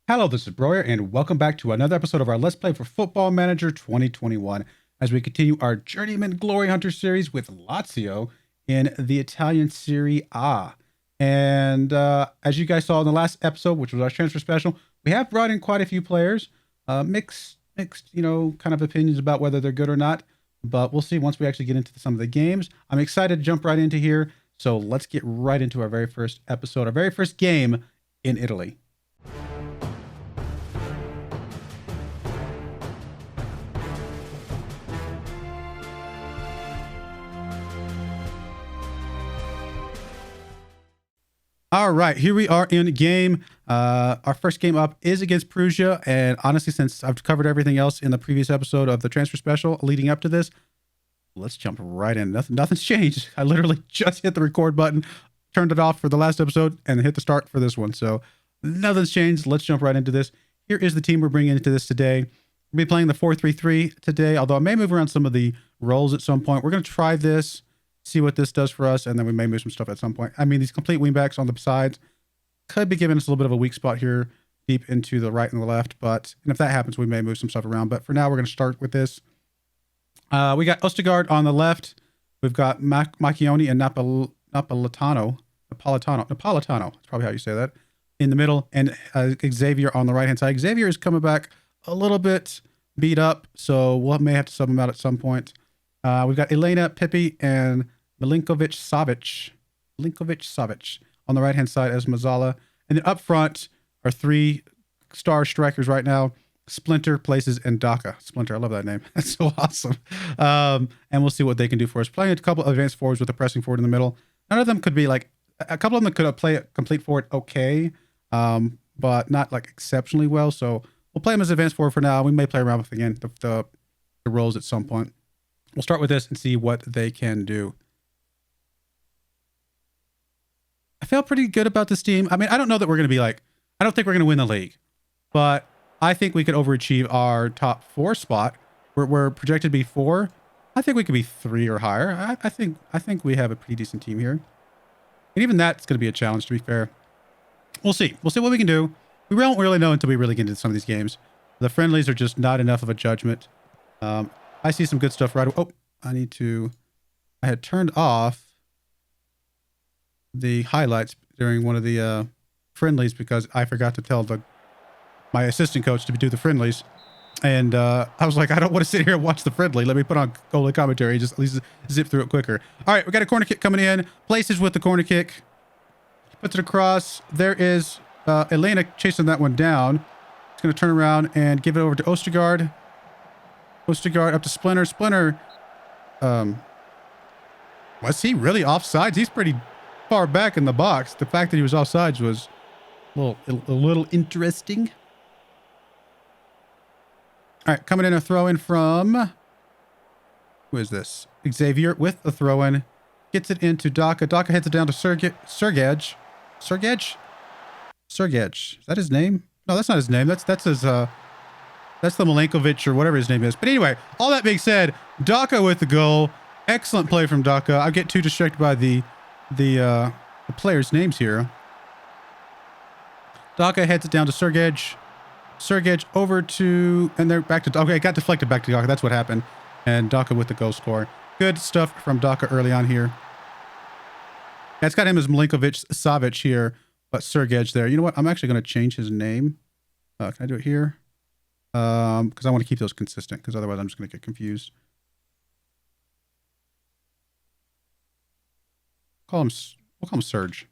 Hello, this is Broyar, and welcome back to another episode of our Let's Play for Football Manager 2021 as we continue our Journeyman Glory Hunter series with Lazio in the Italian Serie A. And as you guys saw in the last episode, which was our transfer special, we have brought in quite a few players. Mixed, kind of opinions about whether they're good or not, but we'll see once we actually get into some of the games. I'm excited to jump right into here, so let's get right into our very first episode, our very first game in Italy. All right, here we are in game. Our first game up is against Perugia, and honestly, since I've covered everything else in the previous episode of the transfer special leading up to this, let's jump right in. Nothing's changed. I literally just hit the record button, turned it off for the last episode, and hit the start for this one. So nothing's changed. Let's jump right into this. Here is the team we're bringing into this today. We'll be playing the 4-3-3 today, although I may move around some of the roles at some point. We're going to try this, see what this does for us, and then we may move some stuff at some point. I mean, these complete wingbacks on the sides could be giving us a little bit of a weak spot here deep into the right and the left, and if that happens, we may move some stuff around. But for now, we're going to start with this. We got Ostergaard on the left. We've got Macchioni and Napolitano. That's probably how you say that, in the middle, and Xavier on the right-hand side. Xavier is coming back a little bit beat up, so we may have to sub him out at some point. We've got Elena, Pippi, and Milinkovic Savic on the right-hand side as Mazzala. And then up front are three star strikers right now, Splinter, Places, and Daka. Splinter, I love that name. That's so awesome. And we'll see what they can do for us. Playing a couple of advanced forwards with a pressing forward in the middle. None of them could be like, a couple of them could play a complete forward okay, but not like exceptionally well. So we'll play them as advanced forward for now. We may play around with, again, the roles at some point. We'll start with this and see what they can do. I feel pretty good about this team. I mean, I don't know that we're going to be like, I don't think we're going to win the league, but I think we could overachieve our top 4 spot. We're projected to be 4. I think we could be 3 or higher. I think we have a pretty decent team here. And even that's going to be a challenge, to be fair. We'll see. We'll see what we can do. We won't really know until we really get into some of these games. The friendlies are just not enough of a judgment. I see some good stuff right away. Oh, I had turned off the highlights during one of the friendlies because I forgot to tell my assistant coach to do the friendlies. And I was like, I don't want to sit here and watch the friendly. Let me put on goalie commentary. Just at least zip through it quicker. All right, we got a corner kick coming in. Places with the corner kick. Puts it across. There is Elena chasing that one down. It's going to turn around and give it over to Ostergaard. Ostergaard up to Splinter. Splinter, was he really offsides? He's pretty far back in the box. The fact that he was offsides was a little interesting. All right, coming in a throw in from, who is this? Xavier with the throw in. Gets it into Daka. Daka hits it down to Sergej. Is that his name? No, that's not his name. That's his, that's the Milinkovic or whatever his name is. But anyway, all that being said, Daka with the goal. Excellent play from Daka. I get too distracted by the players' names here. Daka heads it down to Sergej. Sergej over to, and they're back to, okay, it got deflected back to Daka. That's what happened. And Daka with the goal score. Good stuff from Daka early on here. Yeah, it's got him as Milinkovic Savic here, but Sergej there. You know what? I'm actually going to change his name. Can I do it here? Because I want to keep those consistent, because otherwise I'm just going to get confused. We'll call him Serge.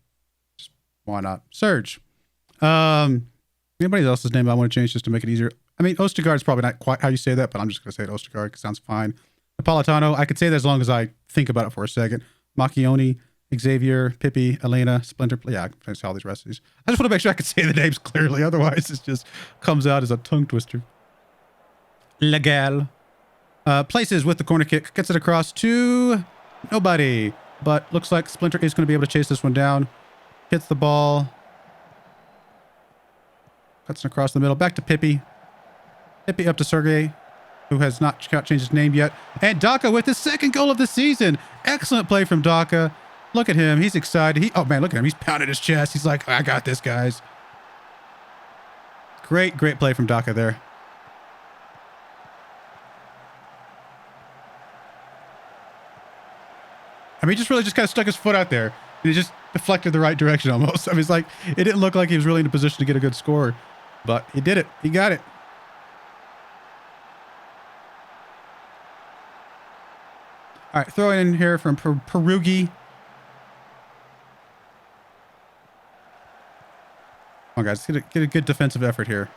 Just, why not? Serge. Anybody else's name I want to change just to make it easier? I mean, Ostergaard is probably not quite how you say that, but I'm just going to say it Ostergaard because it sounds fine. Napolitano, I could say that as long as I think about it for a second. Macchioni, Xavier, Pippi, Elena, Splinter. Yeah, I can say all these recipes. I just want to make sure I can say the names clearly. Otherwise, it just comes out as a tongue twister. Legal. Places with the corner kick. Gets it across to nobody. But looks like Splinter is going to be able to chase this one down. Hits the ball. Cuts it across the middle. Back to Pippi. Pippi up to Sergey, who has not changed his name yet. And Daka with his second goal of the season. Excellent play from Daka. Look at him. He's excited. Oh, man, look at him. He's pounding his chest. He's like, I got this, guys. Great play from Daka there. I mean, he just really just kind of stuck his foot out there, and he just deflected the right direction almost. I mean, it's like, it didn't look like he was really in a position to get a good score, but he did it. He got it. All right, throw it in here from Perugia. Come on, guys, get a good defensive effort here.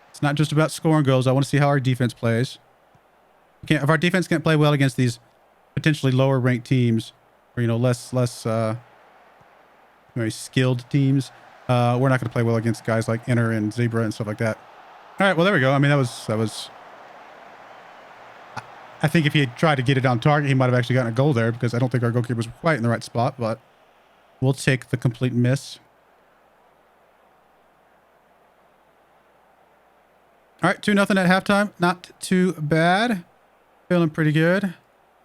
It's not just about scoring goals. I want to see how our defense plays. If our defense can't play well against these potentially lower ranked teams, or, you know, less very skilled teams, we're not going to play well against guys like Inter and Zebra and stuff like that. All right, well, there we go. I mean, that was. I think if he had tried to get it on target, he might have actually gotten a goal there, because I don't think our goalkeeper was quite in the right spot, but we'll take the complete miss. All right, 2-0 at halftime. Not too bad. Feeling pretty good.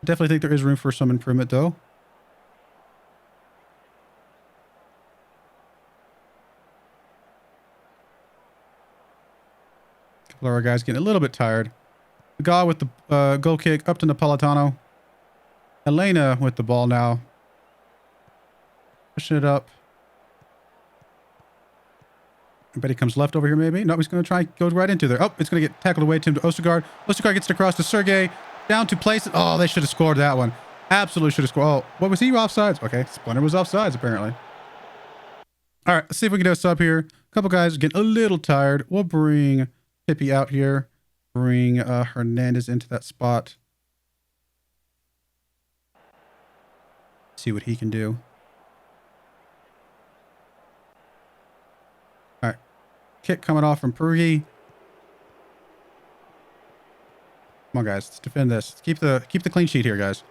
Definitely think there is room for some improvement, though. A couple of our guys getting a little bit tired. The guy with the goal kick up to Napolitano. Elena with the ball now. Pushing it up. I bet he comes left over here, maybe. No, he's going to try and go right into there. Oh, it's going to get tackled away to Ostergaard. Ostergaard gets it across to Sergey. Down to place. Oh, they should have scored that one. Absolutely should have scored. Oh, what was he? Offsides? Okay, Splinter was offsides, apparently. All right, let's see if we can do a sub here. A couple guys getting a little tired. We'll bring Pippi out here. Bring Hernandez into that spot. See what he can do. All right. Kick coming off from Perugia. Come on, guys. Let's defend this. Let's keep the clean sheet here, guys.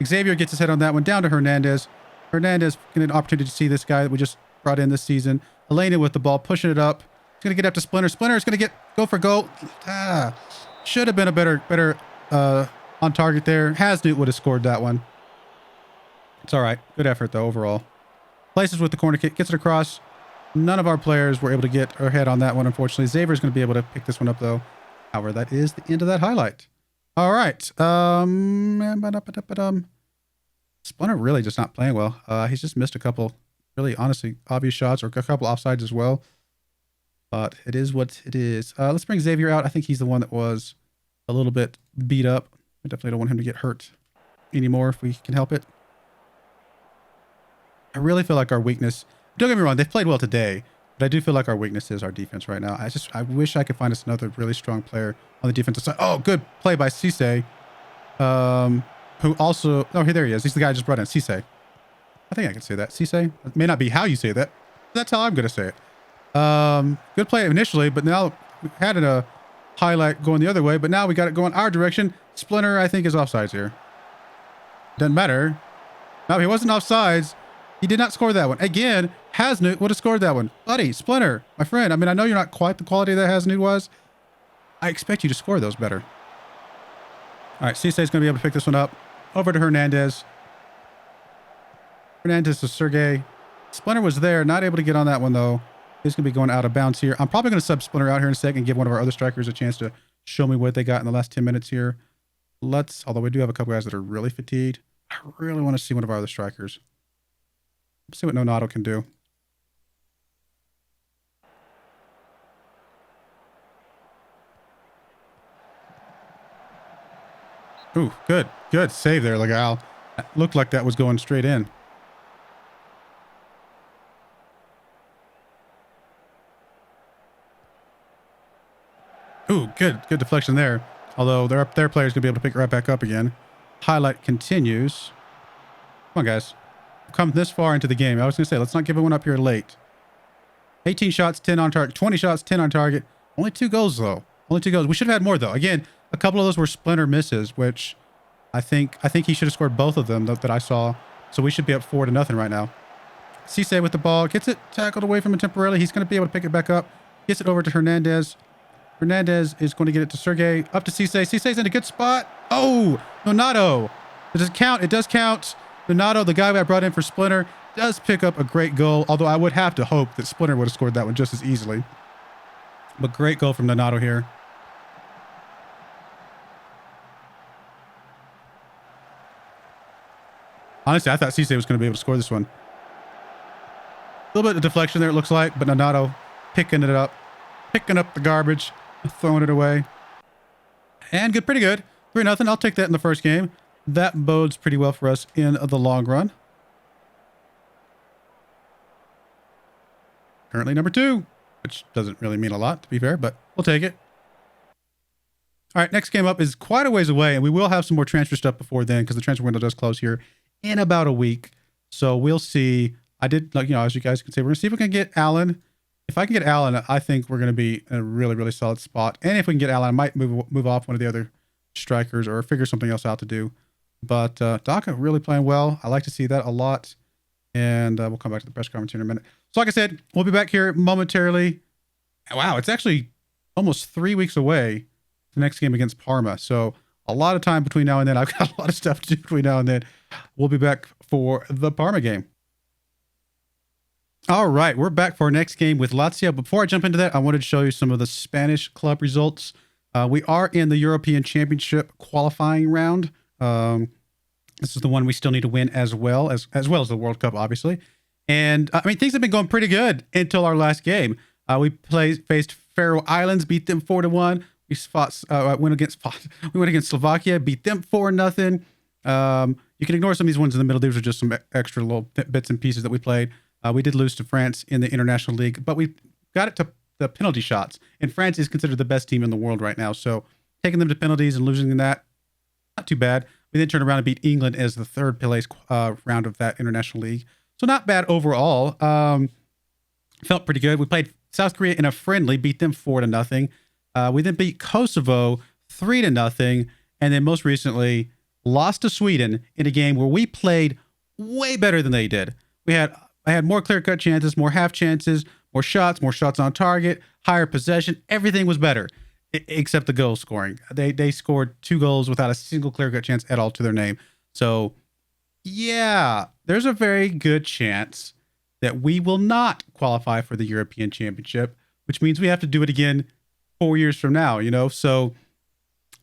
Xavier gets his head on that one. Down to Hernandez. Hernandez getting an opportunity to see this guy that we just brought in this season. Elena with the ball, pushing it up. He's going to get up to Splinter. Splinter's going to go for goal. Should have been a better on target there. Hasnut would have scored that one. It's all right. Good effort, though, overall. Places with the corner kick. Gets it across. None of our players were able to get our head on that one, unfortunately. Xavier's going to be able to pick this one up, though. However, that is the end of that highlight. All right. Splinter really just not playing well. He's just missed a couple really, honestly, obvious shots, or a couple offsides as well. But it is what it is. Let's bring Xavier out. I think he's the one that was a little bit beat up. I definitely don't want him to get hurt anymore if we can help it. I really feel like our weakness... Don't get me wrong, they've played well today, but I do feel like our weakness is our defense right now. I wish I could find us another really strong player on the defensive side. Oh, good play by Cisse. Who also... Oh, here, there he is. He's the guy I just brought in. Cisse. I think I can say that. Cisse. It may not be how you say that. That's how I'm going to say it. Good play initially, but now we had a highlight going the other way, but now we got it going our direction. Splinter, I think, is offsides here. Doesn't matter. No, he wasn't offsides. He did not score that one. Again, Hasnut would have scored that one. Buddy, Splinter, my friend. I mean, I know you're not quite the quality that Hasnut was. I expect you to score those better. All right, Cisse is going to be able to pick this one up. Over to Hernandez. Hernandez to Sergey. Splinter was there, not able to get on that one, though. He's going to be going out of bounds here. I'm probably going to sub Splinter out here in a second and give one of our other strikers a chance to show me what they got in the last 10 minutes here. Although we do have a couple guys that are really fatigued. I really want to see one of our other strikers. Let's see what Nonato can do. Ooh, good. Good save there, Legal. Looked like that was going straight in. Ooh, good deflection there. Although their player's going to be able to pick it right back up again. Highlight continues. Come on, guys. We've come this far into the game. I was going to say, let's not give one up here late. 18 shots, 10 on target. 20 shots, 10 on target. Only 2 goals, though. Only 2 goals. We should have had more, though. Again, a couple of those were Splinter misses, which I think he should have scored both of them that I saw. So we should be up 4-0 right now. Cisse with the ball. Gets it tackled away from him temporarily. He's going to be able to pick it back up. Gets it over to Hernandez. Hernandez is going to get it to Sergey. Up to Cisse. Cisse's in a good spot. Oh, Nonato. Does it count? It does count. Nonato, the guy I brought in for Splinter, does pick up a great goal. Although I would have to hope that Splinter would have scored that one just as easily. But great goal from Donato here. Honestly, I thought Cisse was going to be able to score this one. A little bit of deflection there, it looks like, but Donato picking it up. Picking up the garbage. Throwing it away. And good, pretty good. 3-0. I'll take that in the first game. That bodes pretty well for us in the long run. Currently number 2, which doesn't really mean a lot, to be fair, but we'll take it. All right, next game up is quite a ways away, and we will have some more transfer stuff before then because the transfer window does close here in about a week. So we'll see. I did, like, as you guys can see, we're going to see if we can get Allen. If I can get Allen, I think we're going to be in a really, really solid spot. And if we can get Allen, I might move off one of the other strikers or figure something else out to do. But Daka really playing well. I like to see that a lot. And we'll come back to the press conference in a minute. So like I said, we'll be back here momentarily. Wow, it's actually almost 3 weeks away, the next game against Parma. So a lot of time between now and then. I've got a lot of stuff to do between now and then. We'll be back for the Parma game. All right, we're back for our next game with Lazio. Before I jump into that, I wanted to show you some of the Spanish club results. We are in the European Championship qualifying round. This is the one we still need to win as well as the World Cup, obviously. And I mean, things have been going pretty good until our last game. We faced Faroe Islands, beat them 4-1. We went against Slovakia, beat them 4-0. You can ignore some of these ones in the middle. These are just some extra little bits and pieces that we played. We did lose to France in the International League, but we got it to the penalty shots. And France is considered the best team in the world right now. So taking them to penalties and losing in that, not too bad. We then turned around and beat England as the third place round of that International League. So not bad overall. Felt pretty good. We played South Korea in a friendly, beat them 4-0. We then beat Kosovo 3-0. And then most recently lost to Sweden in a game where we played way better than they did. I had more clear-cut chances, more half chances, more shots on target, higher possession. Everything was better except the goal scoring. They scored 2 goals without a single clear-cut chance at all to their name. So, yeah, there's a very good chance that we will not qualify for the European Championship, which means we have to do it again 4 years from now, So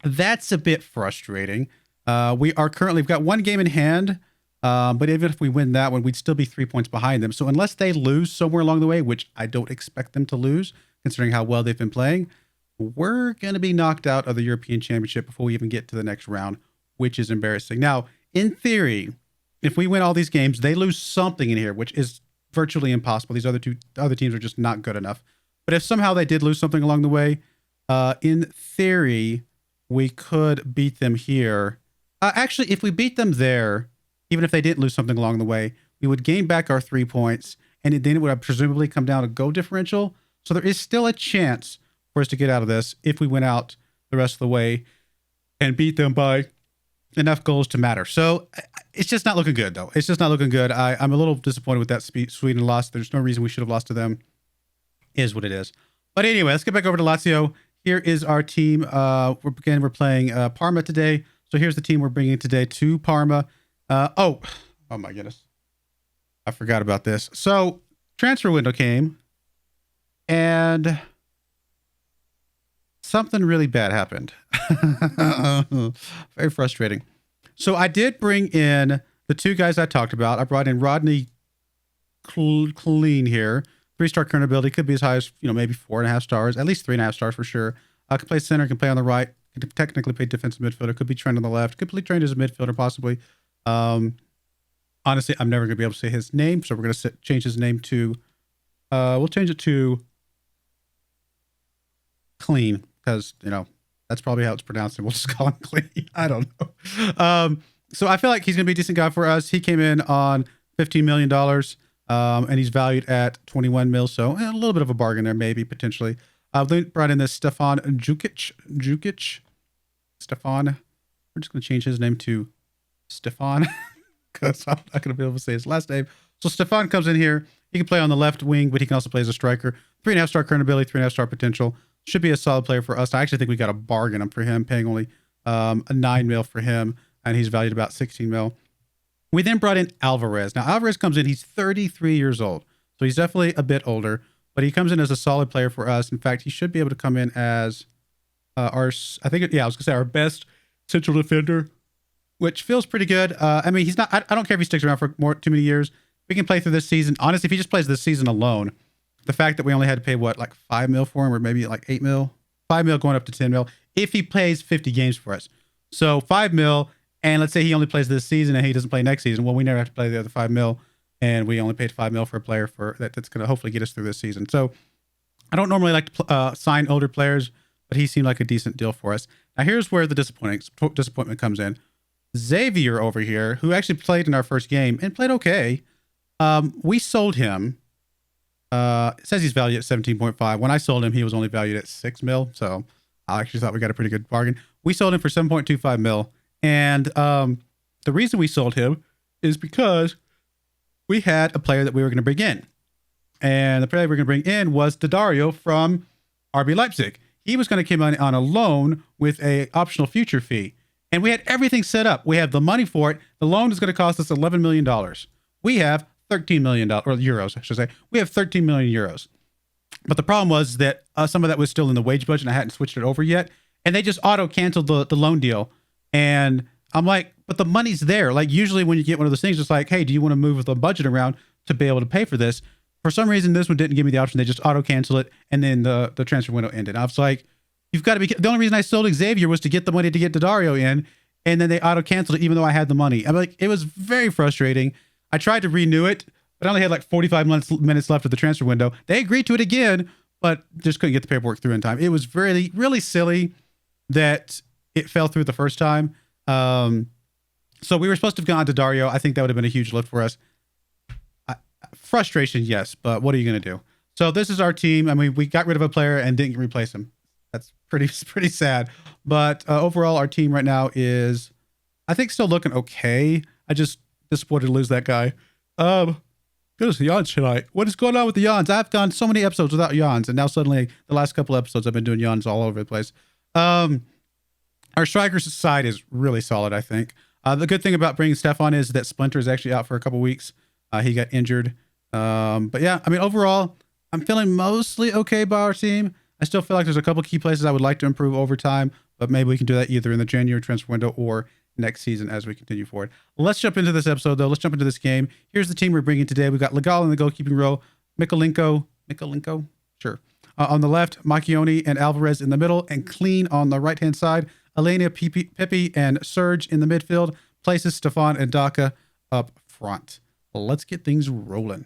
that's a bit frustrating. We've got 1 game in hand. But even if we win that one, we'd still be 3 points behind them. So unless they lose somewhere along the way, which I don't expect them to lose, considering how well they've been playing, we're going to be knocked out of the European Championship before we even get to the next round, which is embarrassing. Now, in theory, if we win all these games, they lose something in here, which is virtually impossible. These other teams are just not good enough. But if somehow they did lose something along the way, in theory, we could beat them here. Actually, if we beat them there, even if they didn't lose something along the way, we would gain back our 3 points, and then it would presumably come down to goal differential. So there is still a chance for us to get out of this if we went out the rest of the way and beat them by enough goals to matter. So it's just not looking good, though. It's just not looking good. I'm a little disappointed with that Sweden loss. There's no reason we should have lost to them. Is what it is. But anyway, let's get back over to Lazio. Here is our team. We're playing Parma today. So here's the team we're bringing today to Parma. Oh my goodness. I forgot about this. So transfer window came and something really bad happened. Very frustrating. So I did bring in the 2 guys I talked about. I brought in Rodney Clean here. 3-star current ability, could be as high as, maybe 4.5 stars, at least 3.5 stars for sure. Can play center, can play on the right, can technically play defensive midfielder, could be trained on the left, could be trained as a midfielder possibly. Honestly, I'm never going to be able to say his name, so we're going to change his name to, we'll change it to Clean, because, that's probably how it's pronounced, and we'll just call him Clean. I don't know. So I feel like he's going to be a decent guy for us. He came in on $15 million, and he's valued at 21 mil, so a little bit of a bargain there, maybe, potentially. They brought in this Stefan Jukic. Stefan. We're just going to change his name to Stefan, because I'm not going to be able to say his last name. So Stefan comes in here. He can play on the left wing, but he can also play as a striker. 3.5 star current ability, 3.5 star potential. Should be a solid player for us. I actually think we got a bargain for him, paying only a 9 mil for him, and he's valued about 16 mil. We then brought in Alvarez. Now, Alvarez comes in. He's 33 years old, so he's definitely a bit older, but he comes in as a solid player for us. In fact, he should be able to come in as our, I think, yeah, I was gonna say our best central defender, which feels pretty good. I mean, he's not, I don't care if he sticks around for too many years. We can play through this season. Honestly, if he just plays this season alone, the fact that we only had to pay what, like 5 mil for him, or maybe like 8 mil, 5 mil going up to 10 mil, if he plays 50 games for us. So 5 mil, and let's say he only plays this season and he doesn't play next season. Well, we never have to play the other 5 mil, and we only paid 5 mil for a player for that's going to hopefully get us through this season. So I don't normally like to sign older players, but he seemed like a decent deal for us. Now here's where the disappointment comes in. Xavier over here, who actually played in our first game and played okay, we sold him. It says he's valued at 17.5. When I sold him, he was only valued at 6 mil. So I actually thought we got a pretty good bargain. We sold him for 7.25 mil. And the reason we sold him is because we had a player that we were going to bring in. And the player we were going to bring in was Daddario from RB Leipzig. He was going to come on a loan with a optional future fee. And we had everything set up. We have the money for it. The loan is going to cost us $11 million. We have $13 million, or euros, I should say. We have 13 million euros. But the problem was that some of that was still in the wage budget, and I hadn't switched it over yet. And they just auto-canceled the loan deal. And I'm like, but the money's there. Like, usually when you get one of those things, it's like, hey, do you want to move the budget around to be able to pay for this? For some reason, this one didn't give me the option. They just auto-cancel it, and then the transfer window ended. I was like, you've got to be... The only reason I sold Xavier was to get the money to get Daddario in, and then they auto-canceled it even though I had the money. I'm like, it was very frustrating. I tried to renew it, but I only had like 45 minutes left of the transfer window. They agreed to it again, but just couldn't get the paperwork through in time. It was really, really silly that it fell through the first time. So we were supposed to have gone to Daddario. I think that would have been a huge lift for us. Frustration, yes, but what are you going to do? So this is our team. I mean, we got rid of a player and didn't replace him. That's pretty sad. But overall, our team right now is, I think, still looking okay. I just disappointed to lose that guy. Goodness, the yawns tonight. What is going on with the yawns? I've gone so many episodes without yawns, and now suddenly the last couple episodes I've been doing yawns all over the place. Our strikers side is really solid, I think. The good thing about bringing Stefan is that Splinter is actually out for a couple weeks. He got injured. But yeah, I mean, overall, I'm feeling mostly okay by our team. I still feel like there's a couple key places I would like to improve over time, but maybe we can do that either in the January transfer window or next season as we continue forward. Let's jump into this episode, though. Let's jump into this game. Here's the team we're bringing today. We've got Legal in the goalkeeping role, Mikolenko, sure. On the left, Macchioni and Alvarez in the middle, and Clean on the right-hand side. Elena, Pippi, and Serge in the midfield. Places Stefan and Daka up front. Let's get things rolling.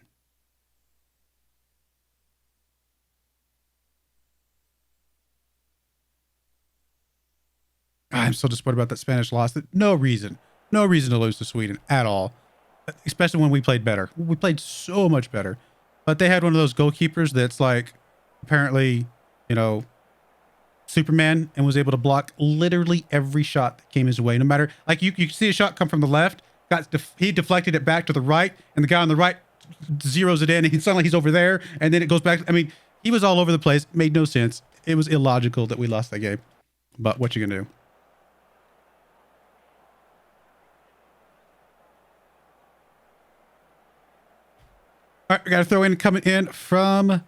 I'm so disappointed about that Spanish loss. No reason to lose to Sweden at all, especially when we played better. We played so much better, but they had one of those goalkeepers that's like apparently, you know, Superman, and was able to block literally every shot that came his way. No matter, like you see a shot come from the left, he deflected it back to the right, and the guy on the right zeroes it in, and suddenly he's over there, and then it goes back. I mean, he was all over the place. Made no sense. It was illogical that we lost that game, but what you gonna do? All right, we got a throw in coming in from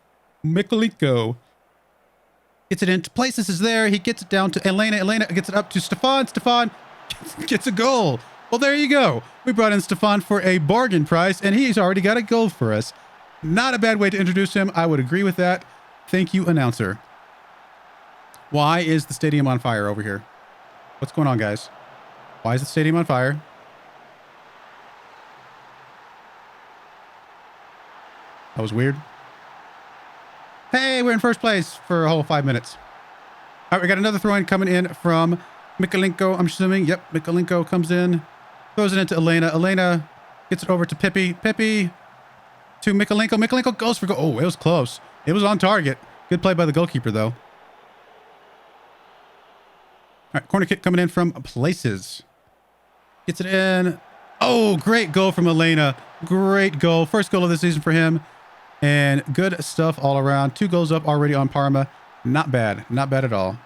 Mikolenko. Gets it into Places is there. He gets it down to Elena. Elena gets it up to Stefan. Stefan gets a goal. Well, there you go. We brought in Stefan for a bargain price, and he's already got a goal for us. Not a bad way to introduce him. I would agree with that. Thank you, announcer. Why is the stadium on fire over here? What's going on, guys? Why is the stadium on fire? That was weird. Hey, we're in first place for a whole 5 minutes. All right, we got another throw-in coming in from Mikolenko, I'm assuming. Yep, Mikolenko comes in, throws it into Elena. Elena gets it over to Pippi. Pippi to Mikolenko. Mikolenko goes for goal. Oh, it was close. It was on target. Good play by the goalkeeper, though. All right, corner kick coming in from Places. Gets it in. Oh, great goal from Elena. Great goal. First goal of the season for him. And good stuff all around. 2 goals up already on Parma. Not bad. Not bad at all.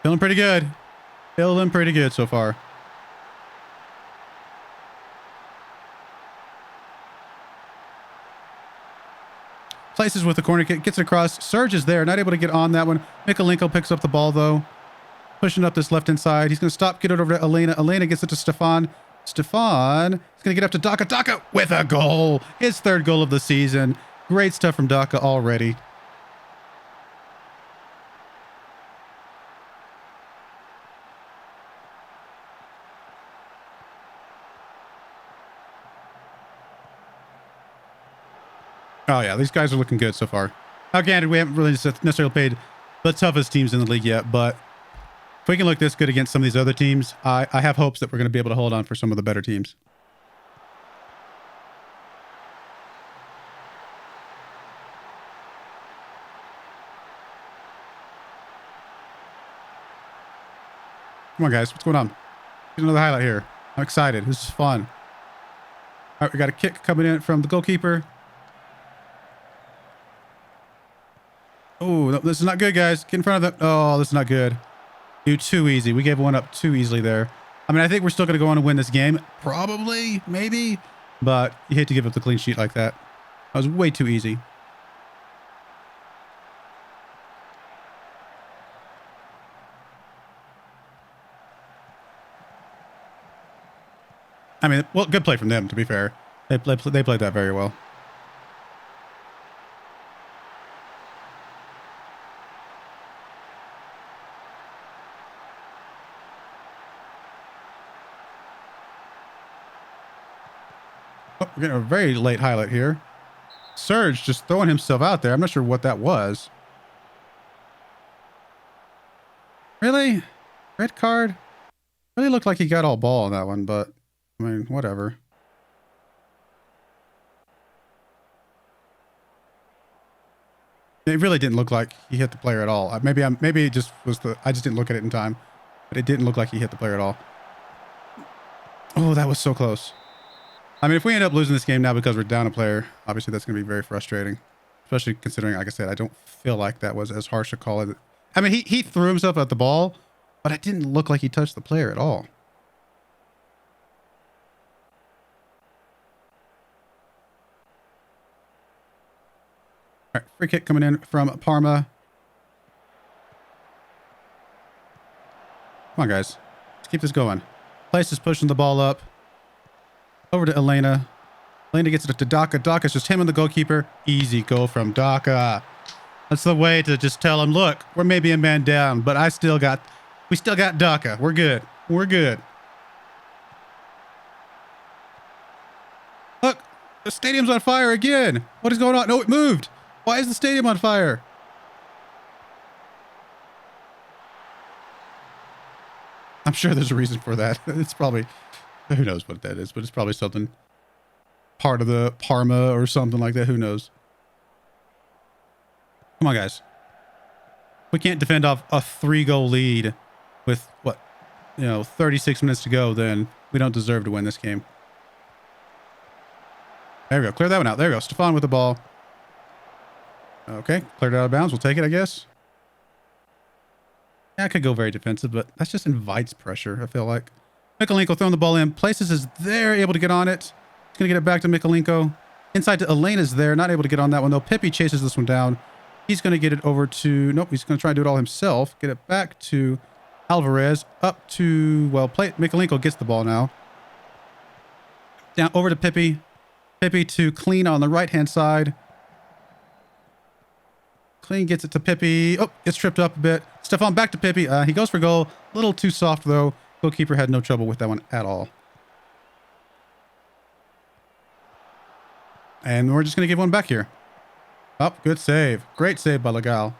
Feeling pretty good. Feeling pretty good so far. Places with the corner kick, gets it across. Serge is there, not able to get on that one. Mikalenko picks up the ball though. Pushing up this left-hand side. He's going to stop, get it over to Elena. Elena gets it to Stefan. Stefan is going to get up to Daka. Daka with a goal. His third goal of the season. Great stuff from Daka already. Oh, yeah, these guys are looking good so far. Now, granted, we haven't really necessarily played the toughest teams in the league yet, but if we can look this good against some of these other teams, I have hopes that we're going to be able to hold on for some of the better teams. Come on, guys. What's going on? Here's another highlight here. I'm excited. This is fun. All right, we got a kick coming in from the goalkeeper. Oh, this is not good, guys. Get in front of them. Oh, this is not good. Dude, too easy. We gave one up too easily there. I mean, I think we're still going to go on and win this game. Probably, maybe. But you hate to give up the clean sheet like that. That was way too easy. I mean, well, good play from them, to be fair. They played that very well. Oh, we're getting a very late highlight here. Serge just throwing himself out there. I'm not sure what that was. Really? Red card? Really looked like he got all ball on that one, but I mean, whatever. It really didn't look like he hit the player at all. Maybe it just was I just didn't look at it in time, but it didn't look like he hit the player at all. Oh, that was so close. I mean, if we end up losing this game now because we're down a player, obviously that's going to be very frustrating, especially considering, like I said, I don't feel like that was as harsh a call as it. I mean, he threw himself at the ball, but it didn't look like he touched the player at all. All right, free kick coming in from Parma. Come on, guys. Let's keep this going. Place is pushing the ball up. Over to Elena. Elena gets it to Daka. Daka's just him and the goalkeeper. Easy goal from Daka. That's the way to just tell him, look, we're maybe a man down, but we still got Daka. We're good. We're good. Look, the stadium's on fire again. What is going on? No, it moved. Why is the stadium on fire? I'm sure there's a reason for that. It's probably, who knows what that is, but it's probably something part of the Parma or something like that. Who knows? Come on, guys. We can't defend off a 3-goal lead with, what, 36 minutes to go, then we don't deserve to win this game. There we go. Clear that one out. There we go. Stefan with the ball. Okay. Cleared it out of bounds. We'll take it, I guess. Yeah, I could go very defensive, but that just invites pressure, I feel like. Mikalenko throwing the ball in. Places is there, able to get on it. He's going to get it back to Mikalenko. Inside to Elena's there. Not able to get on that one, though. Pippi chases this one down. He's going to get it over to... Nope, he's going to try to do it all himself. Get it back to Alvarez. Up to... Well, Mikalenko gets the ball now. Down over to Pippi. Pippi to Clean on the right-hand side. Clean gets it to Pippi. Oh, gets tripped up a bit. Stefan back to Pippi. He goes for goal. A little too soft, though. Goalkeeper had no trouble with that one at all. And we're just going to give one back here. Oh, good save. Great save by Legal. All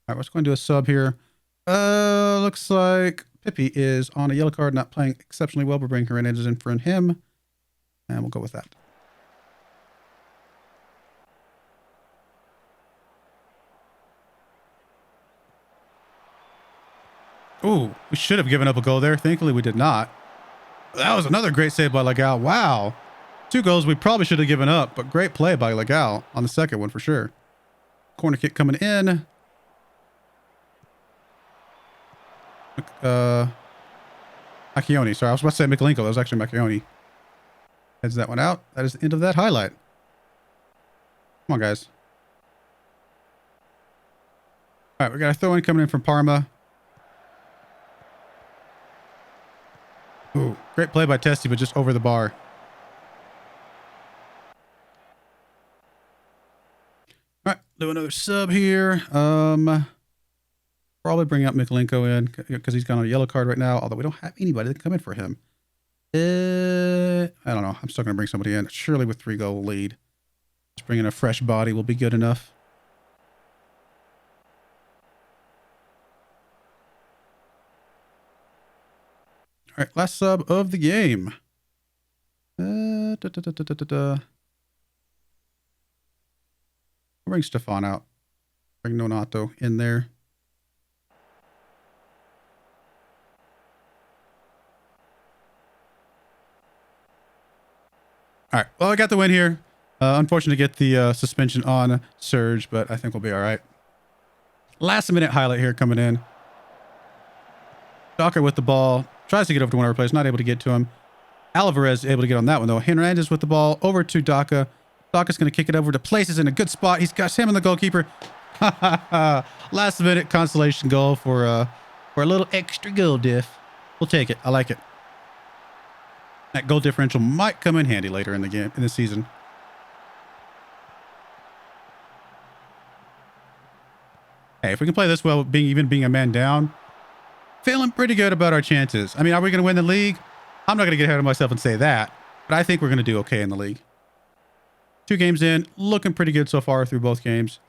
right, we're just going to do a sub here. Looks like Pippi is on a yellow card, not playing exceptionally well. We're bringing Hernandez in for him. And we'll go with that. Ooh, we should have given up a goal there. Thankfully, we did not. That was another great save by Legal. Wow. 2 goals we probably should have given up, but great play by Legal on the second one for sure. Corner kick coming in. Macchioni. Sorry, I was about to say Mikalenko. That was actually Macchioni. Heads that one out. That is the end of that highlight. Come on, guys. All right, we got a throw-in coming in from Parma. Ooh, great play by Testy, but just over the bar. All right, do another sub here. Probably bring up Mikolenko in because he's got on a yellow card right now, although we don't have anybody that can come in for him. I don't know. I'm still going to bring somebody in. Surely with 3-goal lead. Just bringing a fresh body will be good enough. All right, last sub of the game. We'll bring Stefan out. Bring Nonato in there. All right, well, I got the win here. Unfortunate to get the suspension on Serge, but I think we'll be all right. Last minute highlight here coming in. Docker with the ball. Tries to get over to one of our players. Not able to get to him. Alvarez able to get on that one, though. Hernandez with the ball over to Daka. Daka's going to kick it over to Places in a good spot. He's got Sam and the goalkeeper. Last minute consolation goal for a little extra goal diff. We'll take it. I like it. That goal differential might come in handy later in the game, in the season. Hey, if we can play this well, being a man down, feeling pretty good about our chances. I mean, are we going to win the league? I'm not going to get ahead of myself and say that, but I think we're going to do okay in the league. 2 games in, looking pretty good so far through both games.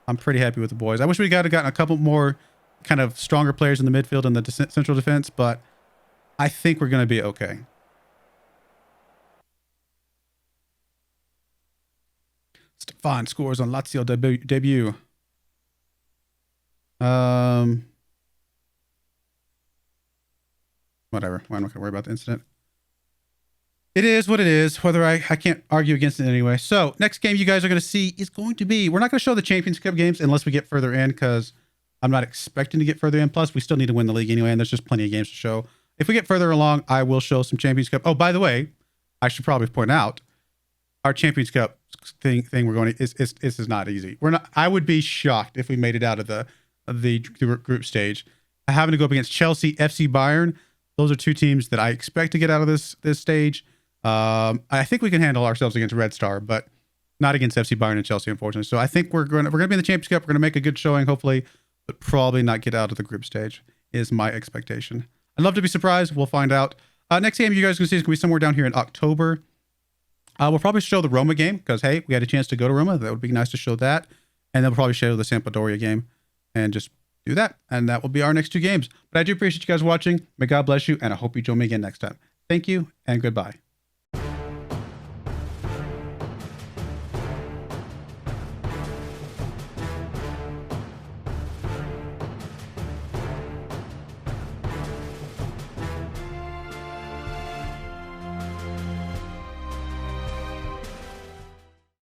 I'm pretty happy with the boys. I wish we gotten a couple more kind of stronger players in the midfield and the central defense, but I think we're going to be okay. Stefan scores on Lazio debut. Whatever. I'm not going to worry about the incident. It is what it is. Whether I can't argue against it anyway. So next game you guys are going to see is going to be, we're not going to show the Champions Cup games unless we get further in, because I'm not expecting to get further in. Plus, we still need to win the league anyway, and there's just plenty of games to show. If we get further along, I will show some Champions Cup. Oh, by the way, I should probably point out our Champions Cup thing we're going to is not easy. We're not. I would be shocked if we made it out of the group stage. Having to go up against Chelsea, FC Bayern. Those are 2 teams that I expect to get out of this stage. I think we can handle ourselves against Red Star, but not against FC Bayern and Chelsea, unfortunately. So I think we're going to be in the Champions Cup. We're going to make a good showing, hopefully, but probably not get out of the group stage is my expectation. I'd love to be surprised. We'll find out. Next game you guys are going to see is going to be somewhere down here in October. We'll probably show the Roma game because, hey, we had a chance to go to Roma. That would be nice to show that. And then we'll probably show the Sampdoria game and just do that. And that will be our next 2 games. But I do appreciate you guys watching. May God bless you, and I hope you join me again next time. Thank you, and goodbye.